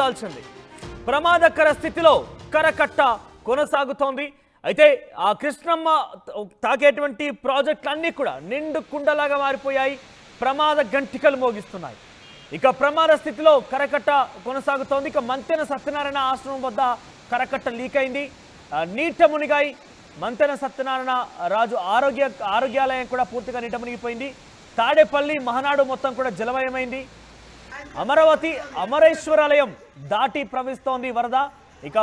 దాల్చింది. ప్రమాదకర స్థితిలో కరకట్ట కొనసాగుతోంది. అయితే ఆ కృష్ణమ్మ తాకేటువంటి ప్రాజెక్టులన్నీ కూడా నిండు కుండలాగా మారిపోయాయి. ప్రమాద గంటికలు మోగిస్తున్నాయి. ఇక ప్రమాద స్థితిలో కరకట్ట కొనసాగుతోంది. ఇక మంతెన సత్యనారాయణ ఆశ్రమం వద్ద కరకట్ట లీక్ అయింది. నీట మునిగాయి. మంతెన సత్యనారాయణ రాజు ఆరోగ్యాలయం కూడా పూర్తిగా నీట మునిగిపోయింది. తాడేపల్లి మహనాడు మొత్తం కూడా జలమయమైంది. అమరావతి అమరేశ్వరాలయం దాటి ప్రవహిస్తోంది వరద. ఇక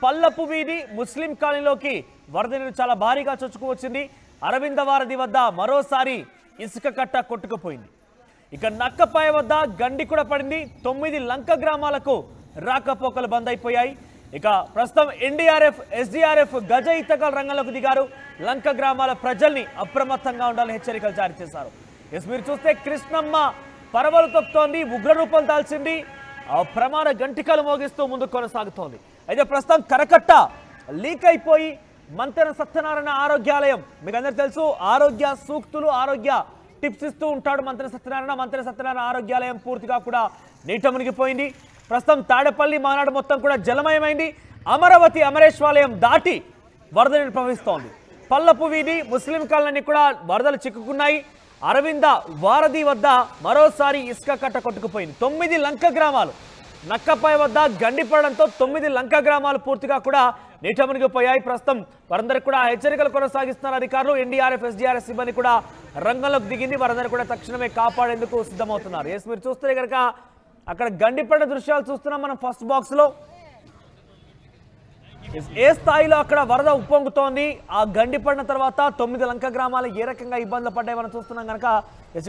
పల్లపు వీధి ముస్లిం కాలనీలోకి వరద నీరు చాలా భారీగా చొచ్చుకు వచ్చింది. అరవింద వారధి వద్ద మరోసారి ఇసుక కట్ట కొట్టుకుపోయింది. ఇక నక్కపాయ వద్ద గండి కూడా పడింది. 9 లంక గ్రామాలకు రాకపోకలు బంద్ అయిపోయాయి. ఇక ప్రస్తుతం ఎన్డీఆర్ఎఫ్ ఎస్డీఆర్ఎఫ్ గజ ఈతగాళ్లు రంగంలోకి దిగారు. లంక గ్రామాల ప్రజల్ని అప్రమత్తంగా ఉండాలని హెచ్చరికలు జారీ చేశారు. మీరు చూస్తే కృష్ణమ్మ పరవలు తొక్కుతోంది, ఉగ్రరూపం దాల్చింది. ప్రమాద గంటికలు మోగిస్తూ ముందుకు కొనసాగుతోంది. అయితే ప్రస్తుతం కరకట్ట లీక్ అయిపోయి మంతెన సత్యనారాయణ ఆరోగ్యాలయం, మీకు అందరికీ తెలుసు, ఆరోగ్య సూక్తులు ఆరోగ్య టిప్స్ ఇస్తూ ఉంటాడు మంతెన సత్యనారాయణ ఆరోగ్యాలయం పూర్తిగా కూడా నీట మునిగిపోయింది. ప్రస్తుతం తాడేపల్లి మహనాడు మొత్తం కూడా జలమయమైంది. అమరావతి అమరేశ్వరాలయం దాటి వరద నీరు ప్రవహిస్తోంది. పల్లపు వీధి ముస్లిం కాలనీ కూడా వరదలు చిక్కుకున్నాయి. అరవింద వారధి వద్ద మరోసారి ఇసుక కట్ట కొట్టుకుపోయింది. 9 లంక గ్రామాలు నక్కపాయ వద్ద గండిపడడంతో 9 లంక గ్రామాలు పూర్తిగా కూడా నీట మునిగిపోయాయి. ప్రస్తుతం వారందరికీ కూడా హెచ్చరికలు కొనసాగిస్తున్నారు అధికారులు. ఎన్డీఆర్ఎఫ్ ఎస్డీఆర్ఎఫ్ సిబ్బంది కూడా రంగంలోకి దిగింది. వారందరూ కూడా తక్షణమే కాపాడేందుకు సిద్ధమవుతున్నారు. మీరు చూస్తే కనుక అక్కడ గండిపడిన దృశ్యాలు చూస్తున్నాం మనం ఫస్ట్ బాక్స్ లో. ఏ స్థాయిలో అక్కడ వరద ఉప్పొంగుతోంది, ఆ గండిపడిన తర్వాత 9 లంక గ్రామాలు ఏ రకంగా ఇబ్బందులు పడ్డాయి మనం చూస్తున్నాం కనుక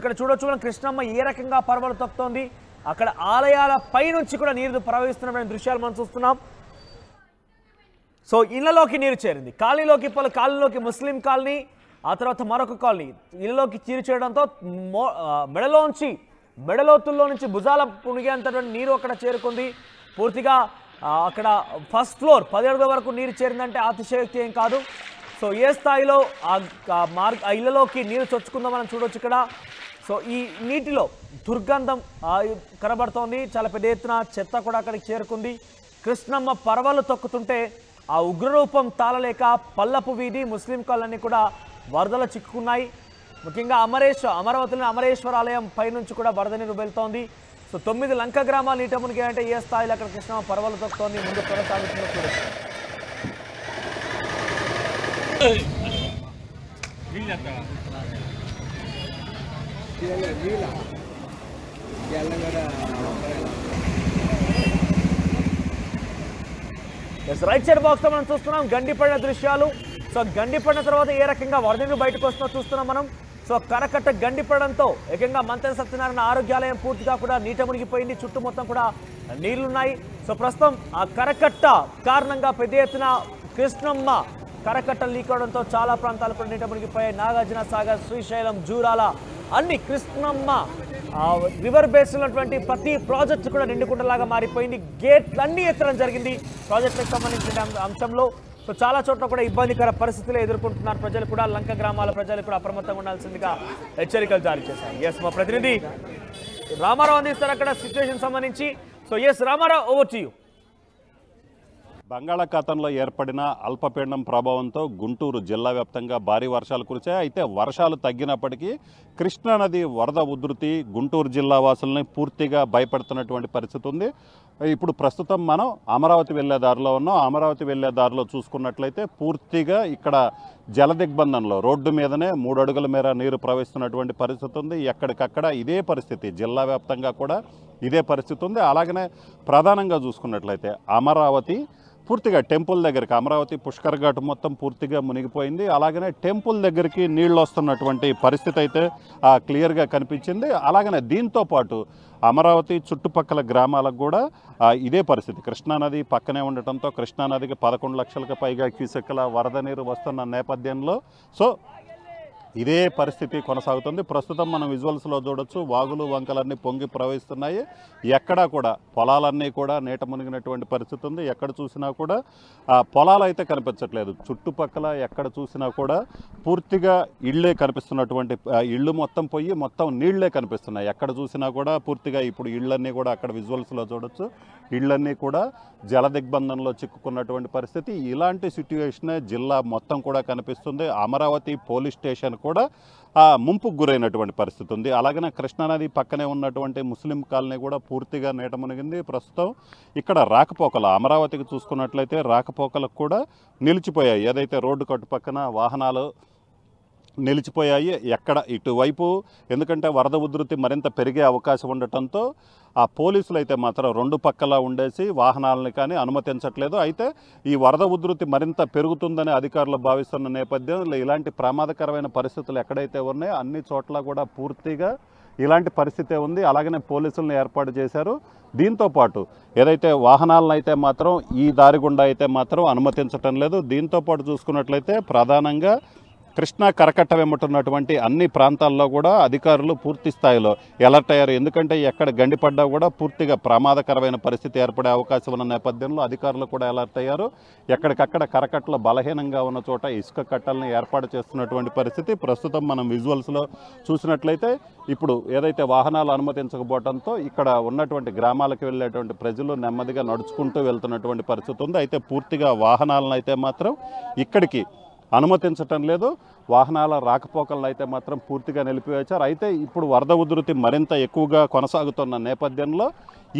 ఇక్కడ చూడొచ్చు మనం కృష్ణమ్మ ఏ రకంగా పరవలు తొక్కుతోంది. అక్కడ ఆలయాల పై నుంచి కూడా నీరు ప్రవహిస్తున్న దృశ్యాలు మనం చూస్తున్నాం. సో ఇళ్లలోకి నీరు చేరింది. కాలనీలోకి ముస్లిం కాలనీ, ఆ తర్వాత మరొక కాలనీ ఇళ్లలోకి నీరు చేరడంతో మెడలోతుల్లో నుంచి భుజాల పునిగేంతటువంటి నీరు అక్కడ చేరుకుంది. పూర్తిగా అక్కడ ఫస్ట్ ఫ్లోర్ 17 వరకు నీరు చేరిందంటే అతిశయోక్తి ఏం కాదు. సో ఏ స్థాయిలో ఆ ఇళ్లలోకి నీరు చొచ్చుకుందో మనం చూడొచ్చు ఇక్కడ. సో ఈ నీటిలో దుర్గంధం కనబడుతోంది. చాలా పెద్ద ఎత్తున చెత్త కూడా అక్కడికి చేరుకుంది. కృష్ణమ్మ పరవలు తొక్కుతుంటే ఆ ఉగ్రరూపం తాళలేక పల్లపు వీధి ముస్లిం కాలనీ కూడా వరదలు చిక్కుకున్నాయి. ముఖ్యంగా అమరావతిలోని అమరేశ్వరాలయం పైనుంచి కూడా వరద నీరు వెళ్తోంది. సో 9 లంక గ్రామాలు నీట మునిగాయంటే ఏ స్థాయిలో అక్కడ కృష్ణమ్మ పరవలు తొక్కుతోంది, ముందు కొనసాగుతుందో చూడొచ్చు. రైట్ సైడ్ బాక్స్ లో మనం చూస్తున్నాం గండిపడిన దృశ్యాలు. సో గండిపడిన తర్వాత ఏ రకంగా వరద నీరు బయటకు వస్తుందో చూస్తున్నాం మనం. సో కరకట్ట గండిపడడంతో ఏకంగా మంతెన సత్యనారాయణ ఆరోగ్యాలయం పూర్తిగా కూడా నీట మునిగిపోయింది. చుట్టూ మొత్తం కూడా నీళ్లున్నాయి. సో ప్రస్తుతం ఆ కరకట్ట కారణంగా పెద్ద ఎత్తున కృష్ణమ్మ కరకట్ట లీక్ అవడంతో చాలా ప్రాంతాలు కూడా నీట మునిగిపోయాయి. నాగార్జున సాగర్, శ్రీశైలం, జూరాల అన్ని కృష్ణమ్మ రివర్ బేస్ ఉన్నటువంటి ప్రతి ప్రాజెక్టు కూడా నిండుకుంటలాగా మారిపోయింది. గేట్లన్నీ ఎత్తడం జరిగింది ప్రాజెక్టులకు సంబంధించిన అంశంలో. సో చాలా చోట్ల కూడా ఇబ్బందికర పరిస్థితులు ఎదుర్కొంటున్నారు ప్రజలు కూడా. లంక గ్రామాల ప్రజలు కూడా అప్రమత్తంగా ఉండాల్సిందిగా హెచ్చరికలు జారీ చేశారు. మా ప్రతినిధి రామారావు అందిస్తారు అక్కడ సిచ్యువేషన్ సంబంధించి. So Ramarao, over to you. బంగాళాఖాతంలో ఏర్పడిన అల్పపీడనం ప్రభావంతో గుంటూరు జిల్లా వ్యాప్తంగా భారీ వర్షాలు కురిశాయి. అయితే వర్షాలు తగ్గినప్పటికీ కృష్ణానది వరద ఉధృతి గుంటూరు జిల్లా వాసులని పూర్తిగా భయపడుతున్నటువంటి పరిస్థితి ఉంది. ఇప్పుడు ప్రస్తుతం మనం అమరావతి వెళ్లే దారిలో ఉన్నాం. అమరావతి వెళ్లే దారిలో చూసుకున్నట్లయితే పూర్తిగా ఇక్కడ జల దిగ్బంధంలో రోడ్డు మీదనే 3 అడుగుల మేర నీరు ప్రవహిస్తున్నటువంటి పరిస్థితి ఉంది. ఎక్కడికక్కడ ఇదే పరిస్థితి, జిల్లా వ్యాప్తంగా కూడా ఇదే పరిస్థితి ఉంది. అలాగనే ప్రధానంగా చూసుకున్నట్లయితే అమరావతి పూర్తిగా టెంపుల్ దగ్గరికి, అమరావతి పుష్కర్ ఘాట్ మొత్తం పూర్తిగా మునిగిపోయింది. అలాగనే టెంపుల్ దగ్గరికి నీళ్ళు వస్తున్నటువంటి పరిస్థితి అయితే క్లియర్గా కనిపించింది. అలాగనే దీంతో పాటు అమరావతి చుట్టుపక్కల గ్రామాలకు కూడా ఇదే పరిస్థితి. కృష్ణానది పక్కనే ఉండటంతో కృష్ణానదికి 11 లక్షలకు పైగా క్యూసెక్కుల వరద నీరు వస్తున్న నేపథ్యంలో ఇదే పరిస్థితి కొనసాగుతుంది. ప్రస్తుతం మనం విజువల్స్లో చూడొచ్చు, వాగులు వంకలన్నీ పొంగి ప్రవహిస్తున్నాయి. ఎక్కడా కూడా పొలాలన్నీ కూడా నీట మునిగినటువంటి పరిస్థితి ఉంది. ఎక్కడ చూసినా కూడా పొలాలు అయితే కనిపించట్లేదు. చుట్టుపక్కల ఎక్కడ చూసినా కూడా పూర్తిగా ఇళ్ళే కనిపిస్తున్నటువంటి, ఇళ్ళు మొత్తం పోయి మొత్తం నీళ్లే కనిపిస్తున్నాయి. ఎక్కడ చూసినా కూడా పూర్తిగా ఇప్పుడు ఇళ్ళన్నీ కూడా అక్కడ విజువల్స్లో చూడొచ్చు, ఇళ్ళన్నీ కూడా జల దిగ్బంధంలో చిక్కుకున్నటువంటి పరిస్థితి. ఇలాంటి సిట్యుయేషనే జిల్లా మొత్తం కూడా కనిపిస్తుంది. అమరావతి పోలీస్ స్టేషన్ కూడా ముంపుకు గురైనటువంటి పరిస్థితి ఉంది. అలాగనే కృష్ణానది పక్కనే ఉన్నటువంటి ముస్లిం కాలనీ కూడా పూర్తిగా నీట మునిగింది. ప్రస్తుతం ఇక్కడ రాకపోకలు అమరావతికి చూసుకున్నట్లయితే రాకపోకలకు కూడా నిలిచిపోయాయి. ఏదైతే రోడ్డు కట్టు పక్కన వాహనాలు నిలిచిపోయాయి. ఎక్కడ ఇటువైపు ఎందుకంటే వరద ఉధృతి మరింత పెరిగే అవకాశం ఉండటంతో ఆ పోలీసులు అయితే మాత్రం రెండు పక్కలా ఉండేసి వాహనాలని కానీ అనుమతించట్లేదు. అయితే ఈ వరద ఉధృతి మరింత పెరుగుతుందని అధికారులు భావిస్తున్న నేపథ్యంలో ఇలాంటి ప్రమాదకరమైన పరిస్థితులు ఎక్కడైతే ఉన్నాయో అన్ని చోట్ల కూడా పూర్తిగా ఇలాంటి పరిస్థితే ఉంది. అలాగనే పోలీసులను ఏర్పాటు చేశారు. దీంతోపాటు ఏదైతే వాహనాలను అయితే మాత్రం ఈ దారి గుండా అయితే మాత్రం అనుమతించటం లేదు. దీంతోపాటు చూసుకున్నట్లయితే ప్రధానంగా కృష్ణా కరకట్ట వెంబటున్నటువంటి అన్ని ప్రాంతాల్లో కూడా అధికారులు పూర్తి స్థాయిలో అలర్ట్ అయ్యారు. ఎందుకంటే ఎక్కడ గండిపడ్డా కూడా పూర్తిగా ప్రమాదకరమైన పరిస్థితి ఏర్పడే అవకాశం ఉన్న నేపథ్యంలో అధికారులు కూడా అలర్ట్ అయ్యారు. ఎక్కడికక్కడ కరకట్టలు బలహీనంగా ఉన్న చోట ఇసుక కట్టలను ఏర్పాటు చేస్తున్నటువంటి పరిస్థితి ప్రస్తుతం మనం విజువల్స్లో చూసినట్లయితే ఇప్పుడు ఏదైతే వాహనాలు అనుమతించకపోవడంతో ఇక్కడ ఉన్నటువంటి గ్రామాలకు వెళ్ళేటువంటి ప్రజలు నెమ్మదిగా నడుచుకుంటూ వెళ్తున్నటువంటి పరిస్థితి ఉంది. అయితే పూర్తిగా వాహనాలను అయితే మాత్రం ఇక్కడికి అనుమతించటం లేదు. వాహనాల రాకపోకలను అయితే మాత్రం పూర్తిగా నిలిపివేశారు. అయితే ఇప్పుడు వరద ఉధృతి మరింత ఎక్కువగా కొనసాగుతున్న నేపథ్యంలో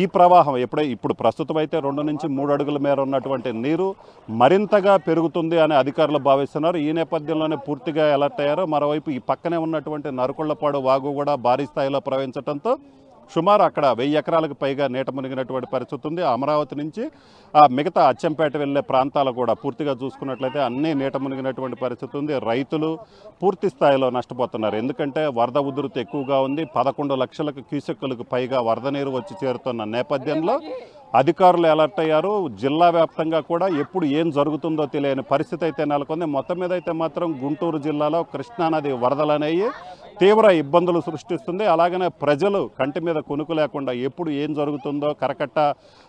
ఈ ప్రవాహం ఇప్పుడు ప్రస్తుతం అయితే 2 నుంచి 3 అడుగుల మేర ఉన్నటువంటి నీరు మరింతగా పెరుగుతుంది అని అధికారులు భావిస్తున్నారు. ఈ నేపథ్యంలోనే పూర్తిగా అలర్ట్ అయ్యారు. మరోవైపు ఈ పక్కనే ఉన్నటువంటి నరుకుళ్లపాడు వాగు కూడా భారీ స్థాయిలో ప్రవహించడంతో సుమారు అక్కడ 1000 ఎకరాలకు పైగా నీట మునిగినటువంటి పరిస్థితి ఉంది. అమరావతి నుంచి మిగతా అచ్చంపేట వెళ్ళే ప్రాంతాలు కూడా పూర్తిగా చూసుకున్నట్లయితే అన్నీ నీట మునిగినటువంటి పరిస్థితి ఉంది. రైతులు పూర్తి స్థాయిలో నష్టపోతున్నారు. ఎందుకంటే వరద ఉధృతి ఎక్కువగా ఉంది. 11 లక్షల క్యూసెక్కులకు పైగా వరద నీరు వచ్చి చేరుతున్న నేపథ్యంలో అధికారులు అలర్ట్ అయ్యారు. జిల్లా వ్యాప్తంగా కూడా ఎప్పుడు ఏం జరుగుతుందో తెలియని పరిస్థితి అయితే నెలకొంది. మొత్తం మీద అయితే మాత్రం గుంటూరు జిల్లాలో కృష్ణానది వరదలు అనేవి తీవ్ర ఇబ్బందులు సృష్టిస్తుంది. అలాగనే ప్రజలు కంటి మీద కునుకు లేకుండా ఎప్పుడు ఏం జరుగుతుందో కరకట్ట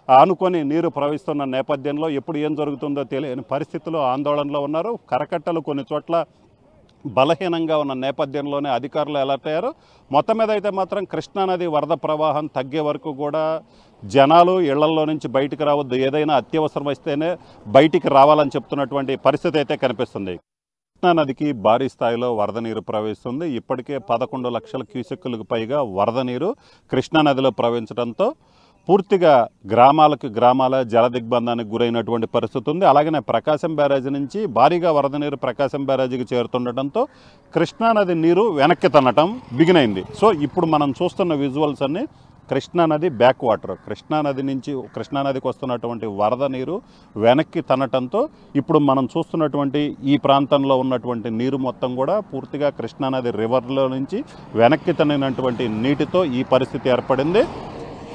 ఆనుకొని నీరు ప్రవహిస్తున్న నేపథ్యంలో ఎప్పుడు ఏం జరుగుతుందో తెలియని పరిస్థితుల్లో ఆందోళనలో ఉన్నారు. కరకట్టలు కొన్ని చోట్ల బలహీనంగా ఉన్న నేపథ్యంలోనే అధికారులు అలర్ట్ అయ్యారు. మొత్తం మీద అయితే మాత్రం కృష్ణానది వరద ప్రవాహం తగ్గే వరకు కూడా జనాలు ఇళ్లల్లో నుంచి బయటికి రావద్దు, ఏదైనా అత్యవసరం వస్తేనే బయటికి రావాలని చెప్తున్నటువంటి పరిస్థితి అయితే కనిపిస్తుంది. కృష్ణానదికి భారీ స్థాయిలో వరద నీరు ప్రవహిస్తుంది. ఇప్పటికే 11 లక్షల క్యూసెక్కులకు పైగా వరద నీరు కృష్ణానదిలో ప్రవహించడంతో పూర్తిగా గ్రామాల జల దిగ్బంధానికి గురైనటువంటి పరిస్థితి ఉంది. అలాగనే ప్రకాశం బ్యారేజీ నుంచి భారీగా వరద నీరు ప్రకాశం బ్యారేజీకి చేరుతుండటంతో కృష్ణానది నీరు వెనక్కి తన్నటం బిగినైంది. సో ఇప్పుడు మనం చూస్తున్న విజువల్స్ అన్నీ కృష్ణానది బ్యాక్ వాటర్, కృష్ణానదికి వస్తున్నటువంటి వరద నీరు వెనక్కి తన్నటంతో ఇప్పుడు మనం చూస్తున్నటువంటి ఈ ప్రాంతంలో ఉన్నటువంటి నీరు మొత్తం కూడా పూర్తిగా కృష్ణానది రివర్లో నుంచి వెనక్కి తన్నినటువంటి నీటితో ఈ పరిస్థితి ఏర్పడింది.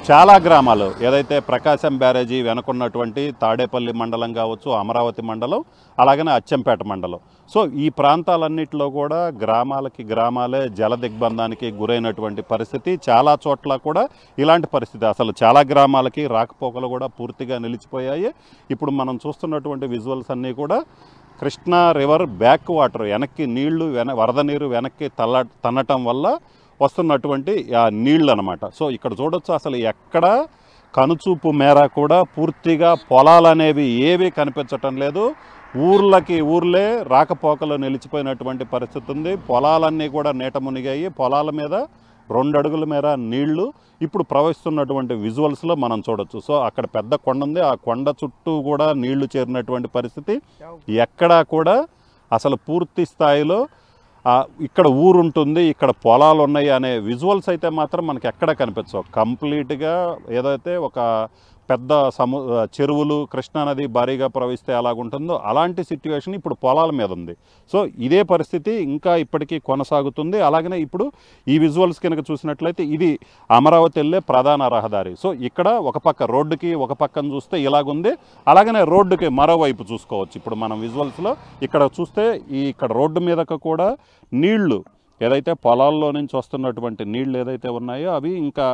చాలా గ్రామాలు ఏదైతే ప్రకాశం బ్యారేజీ వెనుకున్నటువంటి తాడేపల్లి మండలం కావచ్చు, అమరావతి మండలం, అలాగనే అచ్చంపేట మండలం, సో ఈ ప్రాంతాలన్నింటిలో కూడా గ్రామాలే జల దిగ్బంధానికి గురైనటువంటి పరిస్థితి. చాలా చోట్ల కూడా ఇలాంటి పరిస్థితి. అసలు చాలా గ్రామాలకి రాకపోకలు కూడా పూర్తిగా నిలిచిపోయాయి. ఇప్పుడు మనం చూస్తున్నటువంటి విజువల్స్ అన్నీ కూడా కృష్ణా రివర్ బ్యాక్ వాటర్ వెనక్కి వరద నీరు వెనక్కి తన్నటం వల్ల వస్తున్నటువంటి నీళ్ళు అన్నమాట. సో ఇక్కడ చూడొచ్చు అసలు ఎక్కడ కనుచూపు మేర కూడా పూర్తిగా పొలాలు అనేవి ఏవి కనిపించటం లేదు. ఊర్లే రాకపోకలు నిలిచిపోయినటువంటి పరిస్థితి ఉంది. పొలాలన్నీ కూడా నీట మునిగాయి. పొలాల మీద 2 అడుగుల మేర నీళ్లు ఇప్పుడు ప్రవహిస్తున్నటువంటి విజువల్స్లో మనం చూడొచ్చు. సో అక్కడ పెద్ద కొండ ఉంది, ఆ కొండ చుట్టూ కూడా నీళ్లు చేరినటువంటి పరిస్థితి. ఎక్కడా కూడా అసలు పూర్తి స్థాయిలో ఇక్కడ ఊరుంటుంది, ఇక్కడ పొలాలు ఉన్నాయి అనే విజువల్స్ అయితే మాత్రం మనకి ఎక్కడ కనిపించవు. కంప్లీట్గా ఏదైతే ఒక పెద్ద చెరువులు కృష్ణానది భారీగా ప్రవహిస్తే ఎలాగుంటుందో అలాంటి సిట్యుయేషన్ ఇప్పుడు పొలాల మీద ఉంది. సో ఇదే పరిస్థితి ఇంకా ఇప్పటికీ కొనసాగుతుంది. అలాగనే ఇప్పుడు ఈ విజువల్స్ కనుక చూసినట్లయితే ఇది అమరావతి వెళ్ళే ప్రధాన రహదారి. సో ఇక్కడ ఒక పక్క రోడ్డుకి ఒక పక్కన చూస్తే ఇలాగుంది, అలాగనే రోడ్డుకి మరోవైపు చూసుకోవచ్చు. ఇప్పుడు మనం విజువల్స్లో ఇక్కడ చూస్తే ఇక్కడ రోడ్డు మీదకు కూడా నీళ్లు ఏదైతే పొలాల్లో నుంచి వస్తున్నటువంటి నీళ్లు ఏదైతే ఉన్నాయో అవి ఇంకా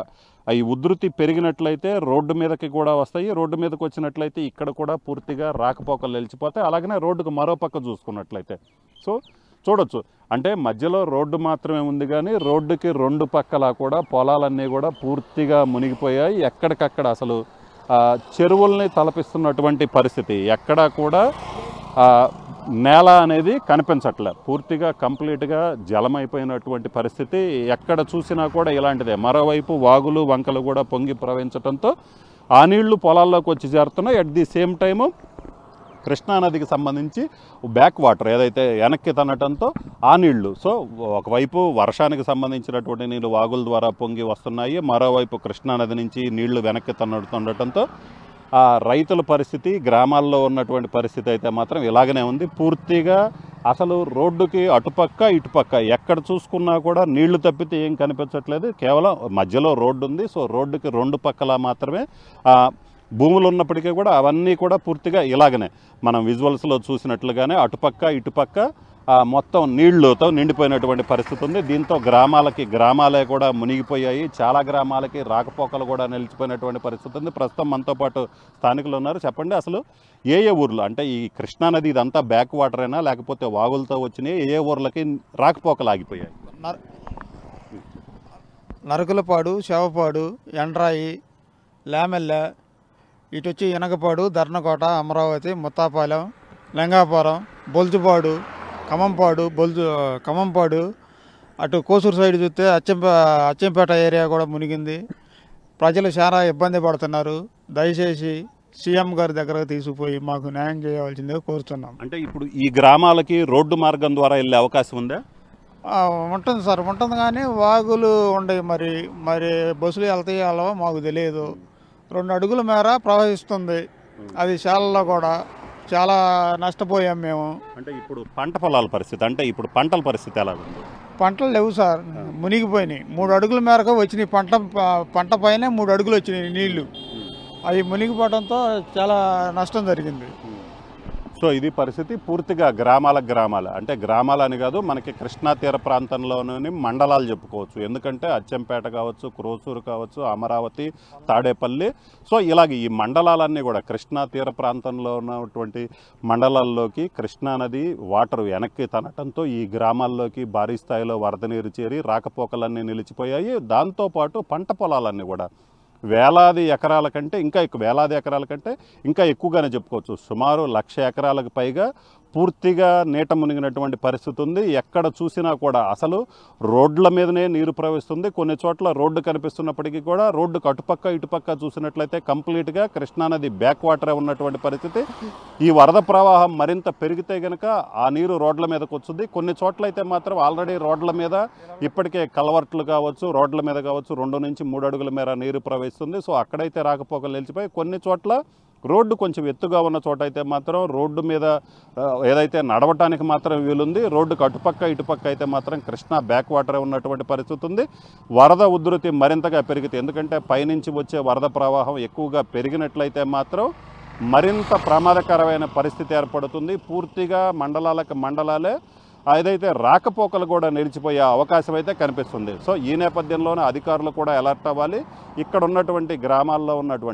అవి ఉధృతి పెరిగినట్లయితే రోడ్డు మీదకి కూడా వస్తాయి. రోడ్డు మీదకి వచ్చినట్లయితే ఇక్కడ కూడా పూర్తిగా రాకపోకలు నిలిచిపోతాయి. అలాగనే రోడ్డుకు మరో పక్క చూసుకున్నట్లయితే సో చూడొచ్చు, అంటే మధ్యలో రోడ్డు మాత్రమే ఉంది కానీ రోడ్డుకి రెండు పక్కల కూడా పొలాలన్నీ కూడా పూర్తిగా మునిగిపోయాయి. ఎక్కడికక్కడ అసలు చెరువుల్ని తలపిస్తున్నటువంటి పరిస్థితి, ఎక్కడా కూడా నేల అనేది కనిపించట్లే, పూర్తిగా కంప్లీట్గా జలమైపోయినటువంటి పరిస్థితి. ఎక్కడ చూసినా కూడా ఇలాంటిదే. మరోవైపు వాగులు వంకలు కూడా పొంగి ప్రవహించడంతో ఆ నీళ్లు పొలాల్లోకి వచ్చి చేరుతున్నాయి. అట్ ది సేమ్ టైము కృష్ణానదికి సంబంధించి బ్యాక్ వాటర్ ఏదైతే వెనక్కి తనటంతో ఆ నీళ్లు సో ఒకవైపు వర్షానికి సంబంధించినటువంటి నీళ్ళు వాగుల ద్వారా పొంగి వస్తున్నాయి, మరోవైపు కృష్ణానది నుంచి నీళ్లు వెనక్కి తన్నుతుండటంతో ఆ రైతుల పరిస్థితి, గ్రామాల్లో ఉన్నటువంటి పరిస్థితి అయితే మాత్రం ఇలాగనే ఉంది. పూర్తిగా అసలు రోడ్డుకి అటుపక్క ఇటుపక్క ఎక్కడ చూసుకున్నా కూడా నీళ్లు తప్పితే ఏం కనిపించట్లేదు. కేవలం మధ్యలో రోడ్డు ఉంది. సో రోడ్డుకి రెండు పక్కల మాత్రమే భూములు ఉన్నప్పటికీ కూడా అవన్నీ కూడా పూర్తిగా ఇలాగనే మనం విజువల్స్లో చూసినట్లుగానే అటుపక్క ఇటుపక్క మొత్తం నీళ్లతో నిండిపోయినటువంటి పరిస్థితి ఉంది. దీంతో గ్రామాలే కూడా మునిగిపోయాయి. చాలా గ్రామాలకి రాకపోకలు కూడా నిలిచిపోయినటువంటి పరిస్థితి ఉంది. ప్రస్తుతం మనతో పాటు స్థానికులు ఉన్నారు. చెప్పండి, అసలు ఏ ఊర్లు, అంటే ఈ కృష్ణానది ఇదంతా బ్యాక్ వాటరేనా లేకపోతే వాగులతో వచ్చినాయి? ఏ ఊర్లకి రాకపోకలు ఆగిపోయాయి? నరకులపాడు, శవపాడు, ఎండ్రాయి, లేమెల్ల, ఇటు వచ్చి ఇనగపాడు, ధర్నకోట, అమరావతి, ముత్తాపాలెం, లింగాపురం, బొల్జుపాడు, ఖమ్మంపాడు, అటు కోసూరు సైడ్ చూస్తే అచ్చంపేట ఏరియా కూడా మునిగింది. ప్రజలు చాలా ఇబ్బంది పడుతున్నారు. దయచేసి సీఎం గారి దగ్గరకు తీసుకుపోయి మాకు న్యాయం చేయవలసిందిగా కోరుతున్నాం. అంటే ఇప్పుడు ఈ గ్రామాలకి రోడ్డు మార్గం ద్వారా వెళ్ళే అవకాశం ఉందా? ఉంటుంది సార్, ఉంటుంది కానీ వాగులు ఉండవు. మరి బస్సులు వెళ్తాయో మాకు తెలియదు. 2 అడుగుల మేర ప్రవహిస్తుంది. అది శాలలో కూడా చాలా నష్టపోయాం మేము. అంటే ఇప్పుడు పంట పొలాల పరిస్థితి, అంటే ఇప్పుడు పంటల పరిస్థితి ఎలా ఉంది? పంటలు లేవు సార్, మునిగిపోయినాయి. 3 అడుగుల మేరకు వచ్చినాయి. పంట పైన 3 అడుగులు వచ్చినాయి నీళ్లు. అవి మునిగిపోవడంతో చాలా నష్టం జరిగింది. సో ఇది పరిస్థితి. పూర్తిగా గ్రామాలు, అంటే గ్రామాలని కాదు, మనకి కృష్ణా తీర ప్రాంతంలోని మండలాలు చెప్పుకోవచ్చు. ఎందుకంటే అచ్చంపేట కావచ్చు, క్రోసూరు కావచ్చు, అమరావతి, తాడేపల్లి, సో ఇలాగ ఈ మండలాలన్నీ కూడా కృష్ణా తీర ప్రాంతంలో ఉన్నటువంటి మండలాల్లోకి కృష్ణానది వాటర్ వెనక్కి తనటంతో ఈ గ్రామాల్లోకి భారీ స్థాయిలో వరద నీరు చేరి రాకపోకలన్నీ నిలిచిపోయాయి. దాంతోపాటు పంట పొలాలన్నీ కూడా వేలాది ఎకరాల కంటే ఇంకా ఎక్కువగానే చెప్పుకోవచ్చు. సుమారు 1,00,000 ఎకరాలకు పైగా పూర్తిగా నీట మునిగినటువంటి పరిస్థితి ఉంది. ఎక్కడ చూసినా కూడా అసలు రోడ్ల మీదనే నీరు ప్రవహిస్తుంది. కొన్ని చోట్ల రోడ్డు కనిపిస్తున్నప్పటికీ కూడా రోడ్డుకు అటుపక్క ఇటుపక్క చూసినట్లయితే కంప్లీట్గా కృష్ణానది బ్యాక్ వాటరే ఉన్నటువంటి పరిస్థితి. ఈ వరద ప్రవాహం మరింత పెరిగితే కనుక ఆ నీరు రోడ్ల మీదకి వస్తుంది. కొన్ని చోట్ల అయితే మాత్రం ఆల్రెడీ రోడ్ల మీద ఇప్పటికే కలవర్ట్లు కావచ్చు, రోడ్ల మీద కావచ్చు 2 నుంచి 3 అడుగుల మేర నీరు ప్రవహిస్తుంది. సో అక్కడైతే రాకపోకలు నిలిచిపోయి, కొన్ని చోట్ల రోడ్డు కొంచెం ఎత్తుగా ఉన్న చోట అయితే మాత్రం రోడ్డు మీద ఏదైతే నడవటానికి మాత్రం వీలుంది, రోడ్డుకు అటుపక్క ఇటుపక్క అయితే మాత్రం కృష్ణా బ్యాక్ వాటరే ఉన్నటువంటి పరిస్థితి ఉంది. వరద ఉధృతి మరింతగా పెరిగితే, ఎందుకంటే పైనుంచి వచ్చే వరద ప్రవాహం ఎక్కువగా పెరిగినట్లయితే మాత్రం మరింత ప్రమాదకరమైన పరిస్థితి ఏర్పడుతుంది. పూర్తిగా మండలాలే ఏదైతే రాకపోకలు కూడా నిలిచిపోయే అవకాశం అయితే కనిపిస్తుంది. సో ఈ నేపథ్యంలోనే అధికారులు కూడా అలర్ట్ అవ్వాలి. ఇక్కడ ఉన్నటువంటి గ్రామాల్లో ఉన్నటువంటి